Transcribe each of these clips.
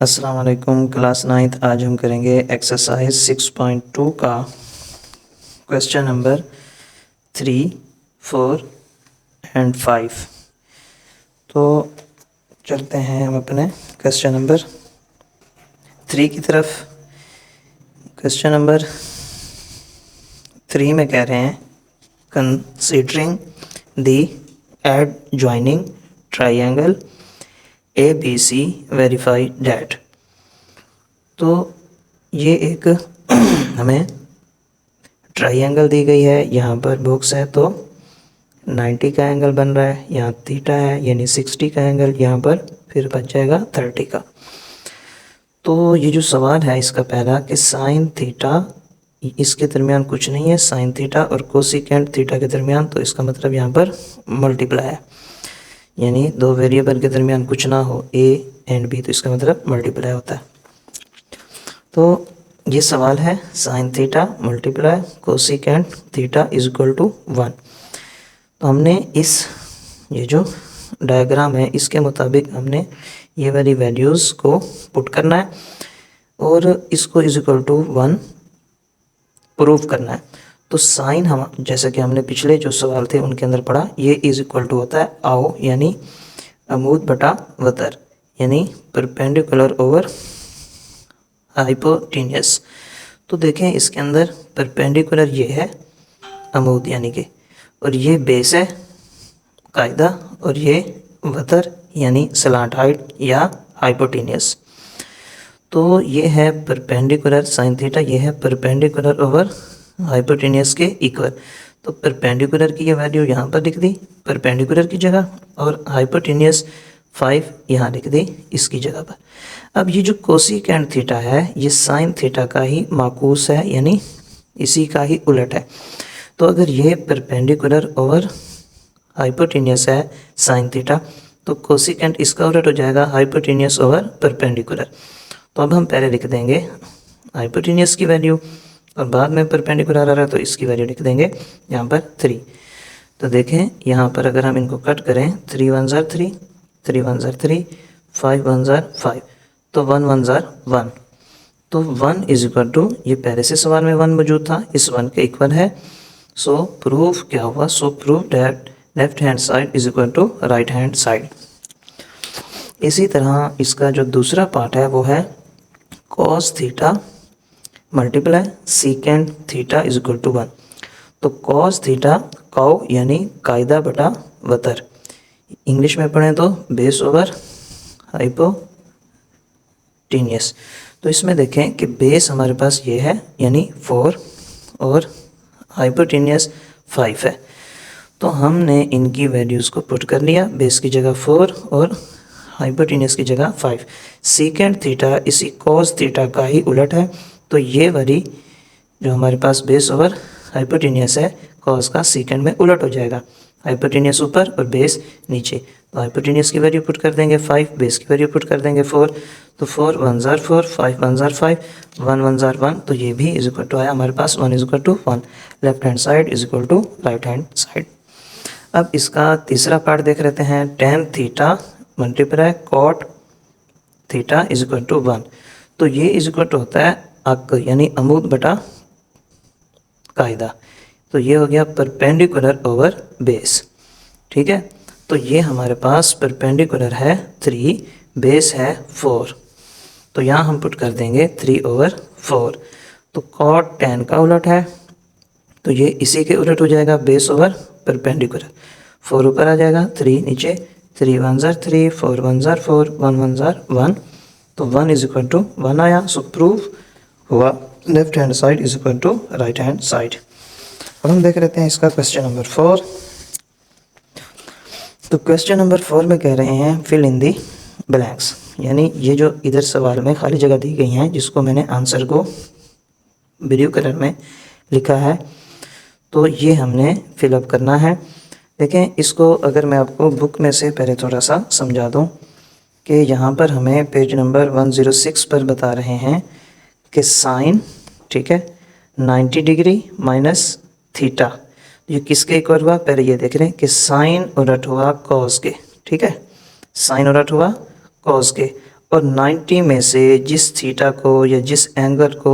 अस्सलाम वालेकुम class 9th। आज हम करेंगे एक्सरसाइज 6.2 का क्वेश्चन नंबर 3, 4 एंड 5। तो चलते हैं हम अपने क्वेश्चन नंबर 3 की तरफ। क्वेश्चन नंबर 3 में कह रहे हैं considering the adjoining triangle ABC verify that. तो ये एक हमें ट्राइंगल दी गई है, यहाँ पर बॉक्स है तो 90 का एंगल बन रहा है, यहाँ थीटा है यानी 60 का एंगल, यहाँ पर फिर बच जाएगा 30 का। तो ये जो सवाल है इसका पहला कि साइन थीटा इसके दरमियान कुछ नहीं है, साइन थीटा और कोसिकेंट थीटा के दरमियान, तो इसका मतलब यहाँ पर मल्टीप्लाई है, यानी दो वेरिएबल के दरमियान कुछ ना हो A एंड B, तो इसका मतलब मल्टीप्लाई होता है। तो ये सवाल है sine theta multiply cosecant theta is equal to 1। तो हमने ये जो डायग्राम है इसके मुताबिक हमने ये वाली वैल्यूज़ को पुट करना है और इसको इज इक्वल टू 1 प्रूव करना है। तो साइन हम जैसे कि हमने पिछले जो सवाल थे उनके अंदर पढ़ा, ये इज इक्वल टू होता है आओ यानी अमूद बटा वतर, यानी परपेंडिकुलर ओवर हाइपोटेन्यूस। तो देखें इसके अंदर परपेंडिकुलर ये है अमूद यानी कि, और ये बेस है कायदा, और ये वतर यानी सलांट हाइट या हाइपोटेन्यूस। तो ये है परपेंडिकुलर साइन थीटा, ये है परपेंडिकुलर ओवर हाइपोटेन्यूस के इक्वल। तो परपेंडिकुलर की ये वैल्यू यहाँ पर लिख दी परपेंडिकुलर की जगह, और हाइपोटेन्यूस 5 यहाँ लिख दी इसकी जगह पर। अब ये जो कोसिकेंट थीटा है ये साइन थीटा का ही माकूस है, यानी इसी का ही उलट है। तो अगर ये परपेंडिकुलर ओवर हाइपोटेन्यूस है साइन थीटा, तो कोसिकेंट इसका उलट हो जाएगा हाइपोटेन्यूस ओवर परपेंडिकुलर। तो अब हम पहले लिख देंगे हाइपोटेन्यूस की वैल्यू और बाद में परपेंडिकुलर आ रहा है तो इसकी वैल्यू लिख देंगे यहाँ पर 3। तो देखें यहाँ पर अगर हम इनको कट करें 3 1 ज़ार 3, 3 1 ज़ार 3, 5 1 ज़ार 5, तो 1 1 ज़ार 1। तो 1 इज इक्वल टू, ये पहले से सवाल में 1 मौजूद था, इस 1 के इक्वल है। सो प्रूफ क्या हुआ, so proof that left hand side is equal to right hand side. इसी तरह इसका जो दूसरा पार्ट है वो है cos theta multiply secant theta is equal to 1। तो कॉस थीटा काउ यानी कायदा बटा वतर, इंग्लिश में पढ़ें तो बेस ओवर हाइपोटेन्यूस। तो इसमें देखें कि बेस हमारे पास ये है यानी 4 और हाइपोटेन्यूस 5 है। तो हमने इनकी वैल्यूज़ को पुट कर लिया, बेस की जगह 4 और हाइपोटेन्यूस की जगह 5। सीकेंट थीटा इसी कॉस थीटा का ही उलट है, तो ये वाली जो हमारे पास बेस ओवर हाइपोटेन्यूस है कॉस का सीकेंड में उलट हो जाएगा, हाइपोटेन्यूस ऊपर और बेस नीचे। तो हाइपोटेन्यूस की वैल्यू पुट कर देंगे 5, बेस की वैल्यू पुट कर देंगे 4। तो 4 1 ज़ार 4, 5 1 ज़ार 5, 1 1 ज़ार 1, तो ये भी इज इक्वल टू आया हमारे पास 1 is equal to 1। Left hand side is equal to right hand side. अब इसका तीसरा पार्ट देख लेते हैं, tan theta multiply cot theta is equal to 1। तो ये इज इक्वल टू होता है अक यानी अमूद बटा कायदा। तो ये हो गया परपेंडिकुलर ओवर बेस, ठीक है। तो ये हमारे पास परपेंडिकुलर है 3, बेस है 4, तो यहाँ हम पुट कर देंगे 3 ओवर 4। तो कॉट 10 का उलट है, तो ये इसी के उलट हो जाएगा बेस ओवर परपेंडिकुलर। 4 ऊपर आ जाएगा, 3 नीचे, 3 1 ज़ार 3, 4 1 ज़ार 4, 1 1 ज़ार 1, तो 1 इज इक्वल टू 1 आया। सो प्रूफ हुआ left hand side is equal to right hand side. अब हम देख लेते हैं इसका क्वेश्चन नंबर 4। तो क्वेश्चन नंबर 4 में कह रहे हैं फिल इन दी ब्लैंक्स, यानी ये जो इधर सवाल में खाली जगह दी गई हैं जिसको मैंने आंसर को ब्लू कलर में लिखा है, तो ये हमने फिलअप करना है। देखें इसको अगर मैं आपको बुक में से पहले थोड़ा सा समझा दूं कि यहाँ पर हमें पेज नंबर 106 पर बता रहे हैं कि साइन, ठीक है, 90 डिग्री माइनस थीटा, ये किसके इक्वल हुआ, पहले ये देख रहे हैं कि साइन उलट हुआ कॉस के, ठीक है, साइन उलट हुआ कॉस के, और 90 में से जिस थीटा को या जिस एंगल को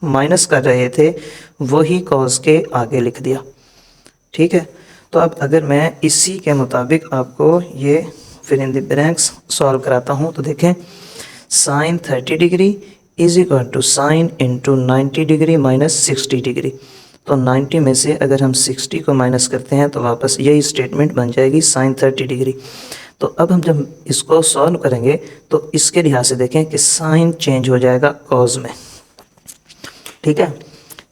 माइनस कर रहे थे वही कॉस के आगे लिख दिया। ठीक है, तो अब अगर मैं इसी के मुताबिक आपको ये फिर इन द ब्लैंक्स सॉल्व कराता हूँ, तो देखें sine 30 degree is equal to sine into 90 degree minus 60 degree. तो 90 में से अगर हम 60 को माइनस करते हैं तो वापस यही स्टेटमेंट बन जाएगी साइन 30 डिग्री। तो अब हम जब इसको सॉल्व करेंगे तो इसके लिहाज से देखें कि साइन चेंज हो जाएगा कॉज में। ठीक है,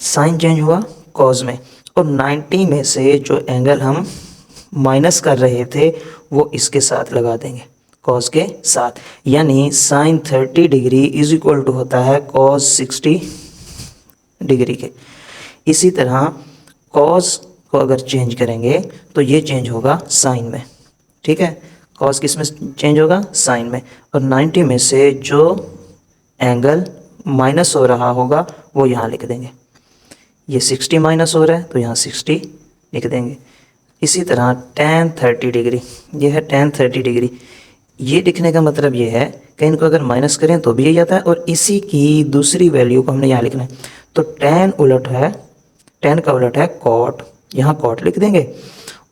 साइन चेंज हुआ कॉज में, और 90 में से जो एंगल हम माइनस कर रहे थे वो इसके साथ लगा देंगे, कॉस के साथ, यानी sine 30 degree is equal to होता है कॉस 60 डिग्री के। इसी तरह कॉस को अगर चेंज करेंगे तो ये चेंज होगा साइन में। ठीक है, कॉस किस में चेंज होगा? साइन में। और 90 में से जो एंगल माइनस हो रहा होगा वो यहाँ लिख देंगे। ये 60 माइनस हो रहा है तो यहाँ 60 लिख देंगे। इसी तरह tan 30 डिग्री, ये है tan 30 डिग्री। ये लिखने का मतलब ये है कि इनको अगर माइनस करें तो भी यही आता है, और इसी की दूसरी वैल्यू को हमने यहाँ लिखना है। तो tan उलट है, tan का उलट है कॉट, यहाँ कॉट लिख देंगे,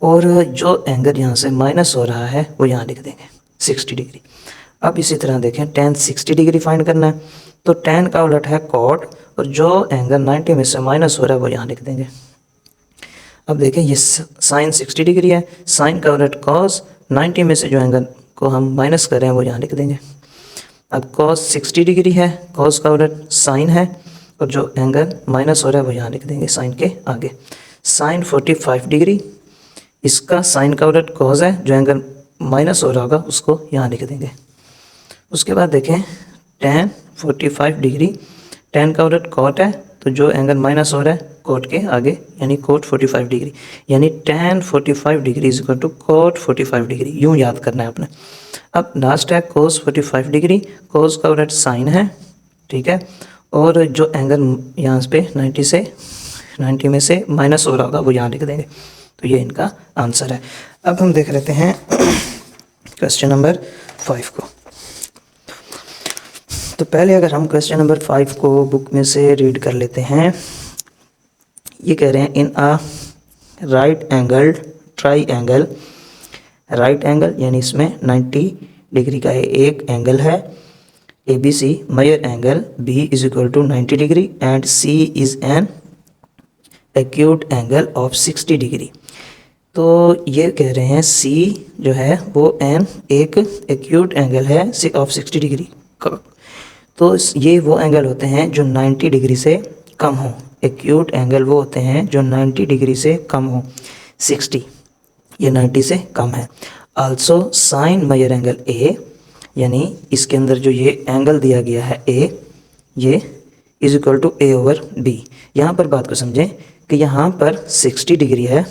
और जो एंगल यहाँ से माइनस हो रहा है वो यहाँ लिख देंगे 60 डिग्री। अब इसी तरह देखें tan 60 डिग्री फाइंड करना है, तो tan का उलट है कॉट, और जो एंगल 90 में से माइनस हो रहा है वो यहाँ लिख देंगे। अब देखें ये साइन 60 डिग्री है, साइन का उलट कॉस, 90 में से जो एंगल को हम माइनस कर रहे हैं वो यहाँ लिख देंगे। अब कॉस 60 डिग्री है, कॉस का उलट साइन है, और जो एंगल माइनस हो रहा है वो यहाँ लिख देंगे साइन के आगे। साइन 45 डिग्री, इसका साइन का उलट कॉस है, जो एंगल माइनस हो रहा होगा उसको यहाँ लिख देंगे। उसके बाद देखें tan 45 डिग्री, tan का उलट कॉट है, तो जो एंगल माइनस हो रहा है कोट के आगे, यानी कोट 45 डिग्री, यानी tan 45 degree is equal to cot 45 degree, यूँ याद करना है आपने। अब लास्ट है कोस 45 डिग्री, कोस का उलट साइन है। ठीक है, और जो एंगल यहाँ पे 90 में से माइनस हो रहा होगा वो यहाँ लिख देंगे। तो ये इनका आंसर है। अब हम देख लेते हैं क्वेश्चन नंबर 5 को। तो पहले अगर हम क्वेश्चन नंबर 5 को बुक में से रीड कर लेते हैं। ये कह रहे हैं in a right angle triangle, right angle यानी इसमें 90 डिग्री का एक एंगल है, ABC major angle B is equal to 90 degree and C is an acute angle of 60 degree. तो ये कह रहे हैं C जो है वो एक एक्यूट एंगल है ऑफ 60 डिग्री का। तो ये वो एंगल होते हैं जो 90 डिग्री से कम हो। एक्यूट एंगल वो होते हैं जो 90 डिग्री से कम हो। 60 ये 90 से कम है। Also sine major angle A, यानी इसके अंदर जो ये एंगल दिया गया है A, ये is equal to A over B। यहाँ पर बात को समझें कि यहाँ पर 60 डिग्री है,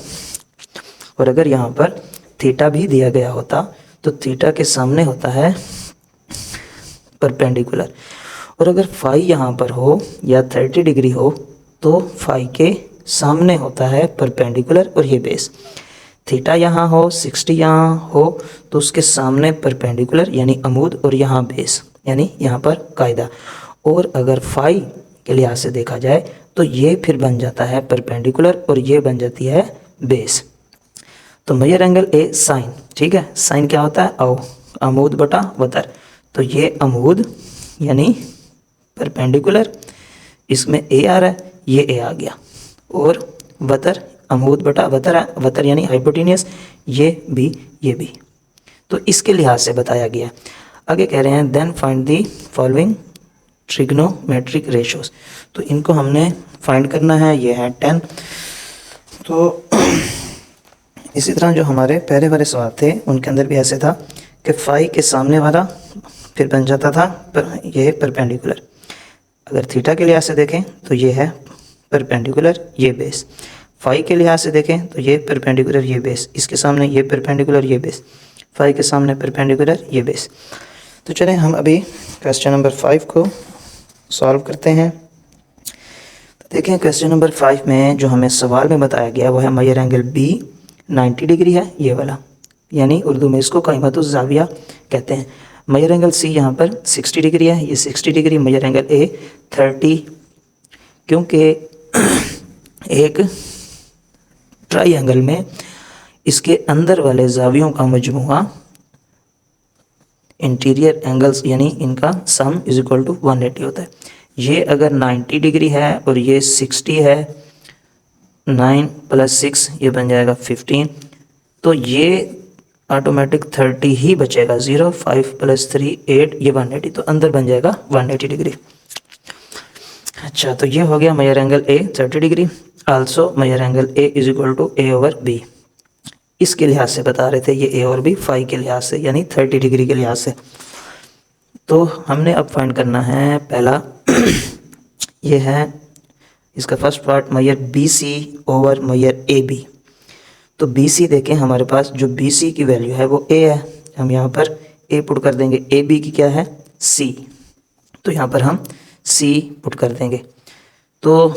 और अगर यहाँ पर थीटा भी दिया गया होता तो थीटा के सामने होता है परपेंडिकुलर, और अगर फाई यहाँ पर हो या 30 डिग्री हो तो फाई के सामने होता है परपेंडिकुलर और ये बेस। थीटा यहाँ हो, 60 यहाँ हो तो उसके सामने परपेंडिकुलर यानी अमूद, और यहाँ बेस यानी यहाँ पर कायदा। और अगर फाई के लिहाज से देखा जाए तो ये फिर बन जाता है परपेंडिकुलर और ये बन जाती है बेस। तो मेजर एंगल A साइन, ठीक है, साइन क्या होता है? अमूद बटा वतर। तो ये अमूद यानी परपेंडिकुलर, इसमें A आ रहा है, ये A आ गया, और वतर अमूद बटा वतर, वतर यानी हाइपोटेनियस, ये भी। तो इसके लिहाज से बताया गया। आगे कह रहे हैं then find the following trigonometric ratios. तो इनको हमने फाइंड करना है, ये है 10। तो इसी तरह जो हमारे पहले वाले सवाल थे उनके अंदर भी ऐसे था कि फाई के सामने वाला फिर बन जाता था ये परपेंडिकुलर। अगर थीटा के लिहाज से देखें तो ये है परपेंडिकुलर, ये बेस। फाई के लिहाज से देखें तो ये परपेंडिकुलर, ये बेस, इसके सामने ये परपेंडिकुलर, ये बेस, फाई के सामने परपेंडिकुलर, ये बेस। तो चलें हम अभी क्वेश्चन नंबर 5 को सॉल्व करते हैं। तो देखें क्वेश्चन नंबर 5 में जो हमें सवाल में बताया गया वो है मेजर एंगल B 90 डिग्री है, ये वाला, यानी उर्दू में इसको क़ीमतुज़्ज़ाविया कहते हैं। मेजर एंगल सी यहाँ पर 60 डिग्री है, ये 60 डिग्री, मेजर एंगल ए 30, क्योंकि एक ट्राइंगल में इसके अंदर वाले जावियों का मजमूआ इंटीरियर एंगल्स यानी इनका सम इज इक्वल टू 180 होता है। ये अगर 90 डिग्री है और ये 60 है, 9 + 6 ये बन जाएगा 15, तो ये ऑटोमेटिक 30 ही बचेगा। 0 5 + 3 8, ये 180, तो अंदर बन जाएगा 180 डिग्री। अच्छा, तो ये हो गया major angle A 30 degree. Also major angle A is equal to A/B। इसके लिहाज से बता रहे थे, ये ए और बी फाई के लिहाज से यानी 30 डिग्री के लिहाज से। तो हमने अब फाइंड करना है पहला ये है इसका फर्स्ट पार्ट, मेजर BC/मेजर AB। तो BC देखें, हमारे पास जो BC की वैल्यू है वो A है, हम यहाँ पर A पुट कर देंगे। AB की क्या है C, तो यहाँ पर हम C पुट कर देंगे। तो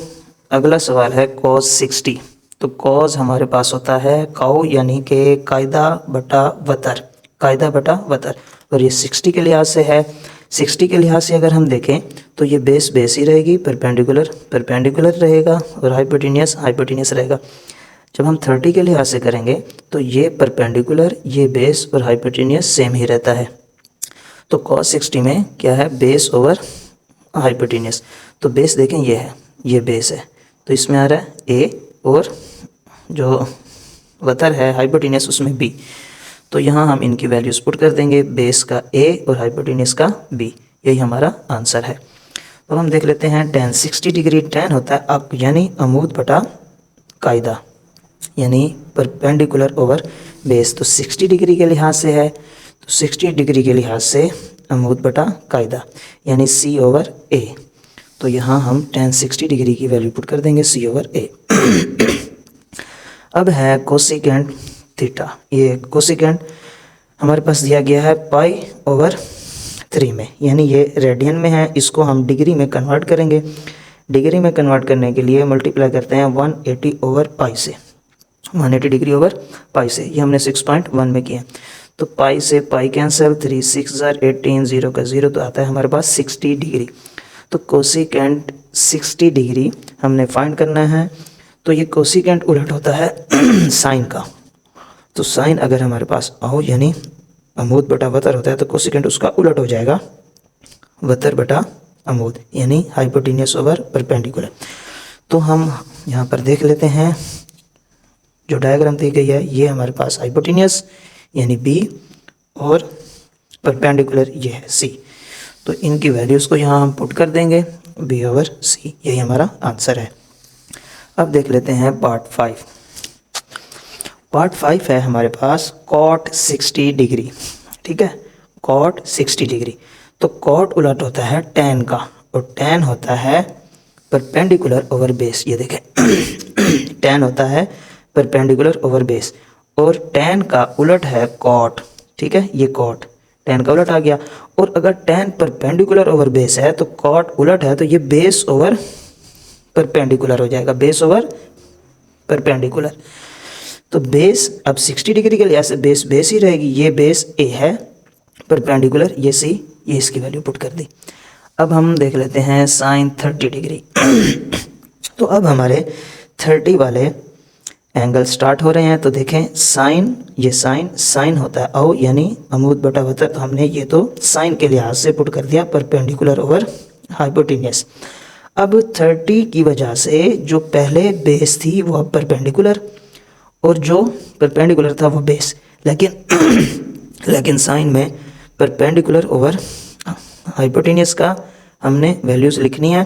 अगला सवाल है cos 60। तो cos हमारे पास होता है काउ यानी कि कायदा बटा वतर, कायदा बटा वतर, और ये 60 के लिहाज से है। 60 के लिहाज से अगर हम देखें तो ये बेस बेस ही रहेगी, परपेंडिकुलर परपेंडिकुलर रहेगा और हाइपोटेनियस हाइपोटेनियस रहेगा। जब हम 30 के लिहाज से करेंगे तो ये परपेंडिकुलर, ये बेस और हाइपोटेनियस सेम ही रहता है। तो cos 60 में क्या है, बेस ओवर हाइपोटेनियस। तो बेस देखें ये है, ये बेस है, तो इसमें आ रहा है A और जो वतर है हाइपोटेनियस उसमें B। तो यहाँ हम इनकी वैल्यूज पुट कर देंगे, बेस का A और हाइपोटेनियस का B। यही हमारा आंसर है। तो हम देख लेते हैं tan 60 डिग्री। tan होता है अब यानी अमूद बटा कायदा यानी परपेंडिकुलर ओवर बेस। तो 60 डिग्री के लिहाज से है, तो 60 डिग्री के लिहाज से अमूद बटा कायदा यानी C/A। तो यहाँ हम tan 60 डिग्री की वैल्यू पुट कर देंगे C/A। अब है कोसिकेंट थीटा। ये कोसिकेंट हमारे पास दिया गया है π/3 में, यानी ये रेडियन में है, इसको हम डिग्री में कन्वर्ट करेंगे। डिग्री में कन्वर्ट करने के लिए मल्टीप्लाई करते हैं 180/π से, 180 डिग्री ओवर π से। ये हमने 6.1 में किया। तो π से π कैंसिल, 3 6 18, 0 का 0, तो आता है हमारे पास 60 डिग्री। तो कोसिकेंट 60 डिग्री हमने फाइंड करना है। तो ये कोसिकेंट उलट होता है साइन का। तो साइन अगर हमारे पास आओ यानी अमूद बटा वतर होता है, तो कोसिकेंट उसका उलट हो जाएगा, वतर बटा अमूद यानी हाइपोटेनियस ओवर परपेंडिकुलर। तो हम यहाँ पर देख लेते हैं, जो डायग्राम दी गई है ये हमारे पास हाइपोटेनियस यानी B और परपेंडिकुलर ये है C। तो इनकी वैल्यूज़ को यहाँ हम पुट कर देंगे, B/C। यही हमारा आंसर है। अब देख लेते हैं पार्ट 5। पार्ट 5 है हमारे पास cot 60 डिग्री। ठीक है, cot 60 डिग्री। तो cot उलट होता है tan का, और tan होता है परपेंडिकुलर ओवर बेस। ये देखें tan होता है परपेंडिकुलर ओवर बेस, और tan का उलट है cot। ठीक है, ये cot tan का उलट आ गया। और अगर tan परपेंडिकुलर ओवर बेस है तो cot उलट है, तो ये बेस ओवर परपेंडिकुलर हो जाएगा, बेस ओवर परपेंडिकुलर। तो बेस अब 60 डिग्री के लिहाज से बेस बेस ही रहेगी। ये बेस A है, परपेंडिकुलर ये C, ये इसकी वैल्यू पुट कर दी। अब हम देख लेते हैं साइन 30 डिग्री। तो अब हमारे 30 वाले एंगल स्टार्ट हो रहे हैं। तो देखें साइन, ये साइन होता है औ यानी अमूद बटा वतर। तो हमने ये तो साइन के लिहाज से पुट कर दिया, परपेंडिकुलर ओवर हाइपोटेनियस। अब 30 की वजह से जो पहले बेस थी वो अब परपेंडिकुलर, और जो परपेंडिकुलर था वो बेस। लेकिन साइन में परपेंडिकुलर ओवर हाइपोटेनियस का हमने वैल्यूज़ लिखनी है।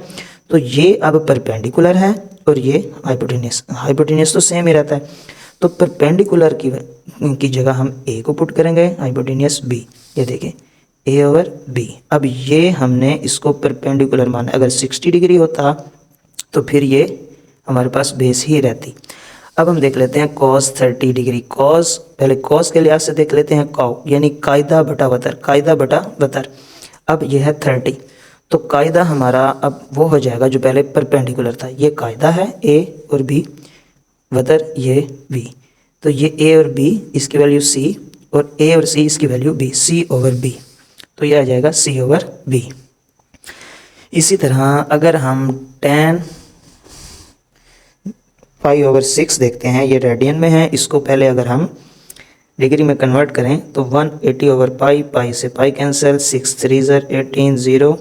तो ये अब परपेंडिकुलर है और ये हाइपोटेनियस तो सेम ही रहता है। तो परपेंडिकुलर की जगह हम A को पुट करेंगे, हाइपोटेनियस B। ये देखें A/B। अब ये हमने इसको परपेंडिकुलर माना। अगर 60 डिग्री होता तो फिर ये हमारे पास बेस ही रहती। अब हम देख लेते हैं cos 30 डिग्री। cos, पहले cos के लिहाज से देख लेते हैं काउ यानी कायदा बटा वतर, कायदा बटा वतर। अब ये है 30, तो कायदा हमारा अब वो हो जाएगा जो पहले परपेंडिकुलर था। ये कायदा है A और B, वतर ये B। तो ये A और B इसकी वैल्यू C, और A और C इसकी वैल्यू B, C/B। तो ये आ जाएगा C/B। इसी तरह अगर हम tan π/6 देखते हैं, ये रेडियन में है, इसको पहले अगर हम डिग्री में कन्वर्ट करें तो 180/π, पाई से पाई कैंसिल, 6 3 18 0,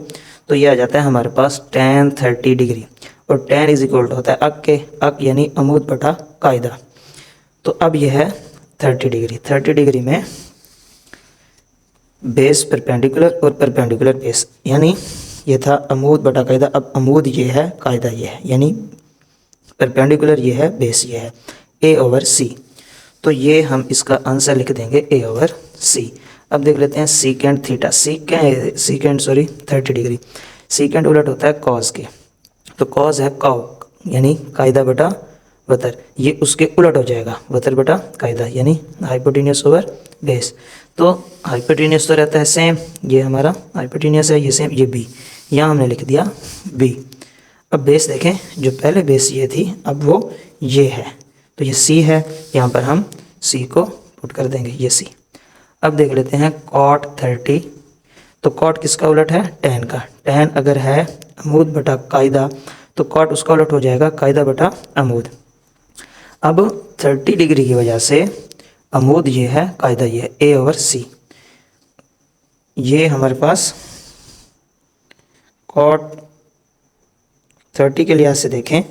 तो ये आ जाता है हमारे पास tan 30 डिग्री। और tan इज इक्वल टू होता है अक के, अक यानी अमूद बटा कायदा। तो अब यह है 30 डिग्री। 30 डिग्री में बेस परपेंडिकुलर और परपेंडिकुलर बेस, यानी ये था अमूद बटा कायदा, अब अमूद ये है, कायदा ये है, यानी परपेंडिकुलर ये है, बेस ये है, A/C। तो ये हम इसका आंसर लिख देंगे A/C। अब देख लेते हैं सीकेंड थीटा, सीकेंड 30 डिग्री, सीकेंड उलट होता है कॉस के, तो कॉस है कॉ यानी कायदा बटा वतर, ये उसके उलट हो जाएगा, वतर बटा कायदा यानी हाइपोटेन्यूस ओवर बेस। तो हाइपोटेन्यूस तो रहता है सेम, ये हमारा हाइपोटेन्यूस है, ये सेम, ये बी, यहाँ हमने लिख दिया बी। अब बेस देखें, जो पहले बेस ये थी अब वो ये है, तो ये सी है, यहाँ पर हम सी को पुट कर देंगे, ये सी। अब देख लेते हैं cot 30, तो cot किसका उलट है, tan का। tan अगर है अमूद बटा कायदा तो cot उसका उलट हो जाएगा कायदा बटा अमूद। अब 30 डिग्री की वजह से अमूद ये है, कायदा ये है, A/C। ये हमारे पास cot 30 के लिहाज से देखें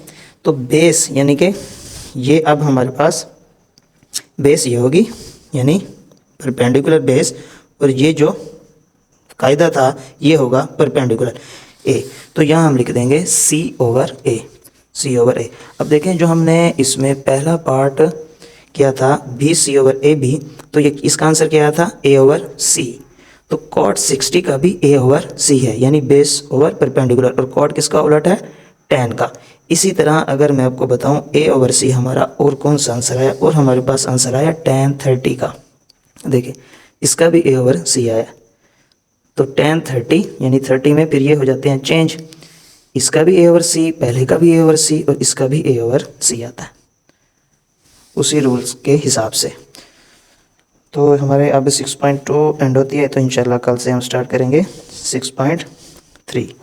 तो बेस यानी कि ये अब हमारे पास बेस ये होगी, यानी परपेंडिकुलर बेस, और ये जो कायदा था ये होगा परपेंडिकुलर A। तो यहाँ हम लिख देंगे C/A, C/A। अब देखें जो हमने इसमें पहला पार्ट किया था BC/AB, तो ये इसका आंसर क्या आया था, A/C। तो cot 60 का भी A/C है, यानी बेस ओवर परपेंडिकुलर, और cot किसका उलट है, tan का। इसी तरह अगर मैं आपको बताऊं A/C हमारा और कौन सा आंसर आया, और हमारे पास आंसर आया tan 30 का। देखिए इसका भी A/C आया, तो tan 30 यानी 30 में फिर ये हो जाते हैं चेंज, इसका भी A/C, पहले का भी A/C और इसका भी A/C आता है उसी रूल्स के हिसाब से। तो हमारे अब 6.2 एंड होती है, तो इंशाल्लाह कल से हम स्टार्ट करेंगे 6.3।